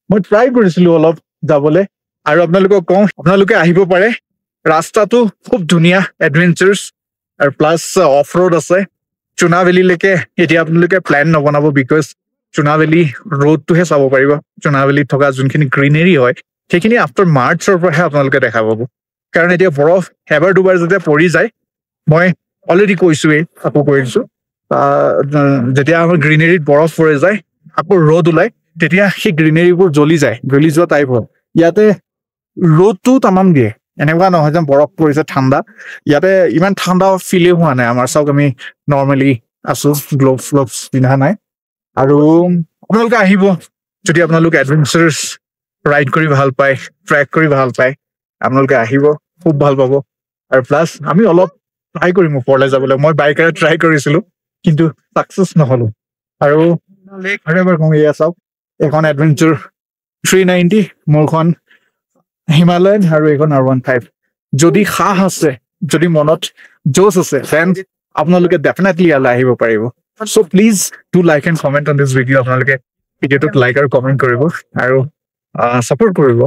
মই ট্ৰাই কৰিছিলো অলপ যাবলৈ আৰু আপোনালোকক কওঁ আপোনালোকে আহিব পাৰে ৰাস্তাটো খুব ধুনীয়া এডভেঞ্চাৰ্ছ আৰু প্লাছ অফ ৰোড আছে চুনাভেলিলৈকে এতিয়া আপোনালোকে প্লেন নবনাব বিকজ চুনাভেলি ৰোডটোহে চাব পাৰিব চুনাভেলিত থকা যোনখিনি গ্ৰীনেৰী হয় সেইখিনি আফটাৰ মাৰ্চৰ পৰাহে আপোনালোকে দেখা পাব কাৰণ এতিয়া বৰফ এবাৰ দুবাৰ যেতিয়া পৰি যায় মই অলৰেডি কৈছোৱেই আকৌ কৈ দিছোঁ যেতিয়া আমাৰ গ্ৰীনেৰীত বৰফ পৰি যায় আকৌ ৰ'দ ওলায় তেতিয়া সেই গ্ৰীনেৰীবোৰ জ্বলি যোৱা টাইপ হয় ইয়াতে ৰ'দটো তামাম দিয়ে এনেকুৱা নহয় যে বৰফ পৰিছে ঠাণ্ডা ইয়াতে ইমান ঠাণ্ডা ফিলেই হোৱা নাই আমাৰ চাওক আমি নৰ্মেলি আছো গ্ল'ভছ পিন্ধা নাই আৰু আপোনালোকে আহিব যদি আপোনালোকে এডভেঞ্চাৰ্ছ ৰাইড কৰি ভাল পায় ট্ৰেক কৰি ভাল পায় আপোনালোকে আহিব খুব ভাল পাব আৰু প্লাছ আমি অলপ ট্ৰাই কৰিম ওপৰলৈ যাবলৈ মই বাইকেৰে ট্ৰাই কৰিছিলোঁ কিন্তু ছাকচেছ নহ'লো আৰু এবাৰ কওঁ এয়া চাওক এখন এডভেঞ্চাৰ 390 মোৰখন হিমালয়ান আৰু এইখন R15 যদি সাহ আছে যদি মনত জোচ আছে দেন আপোনালোকে ডেফিনেটলি ইয়ালৈ আহিব পাৰিব so' please do like and comment on this video' আপোনালোকে ভিডিঅ'টোত লাইক আৰু কমেণ্ট কৰিব আৰু ছাপোৰ্ট কৰিব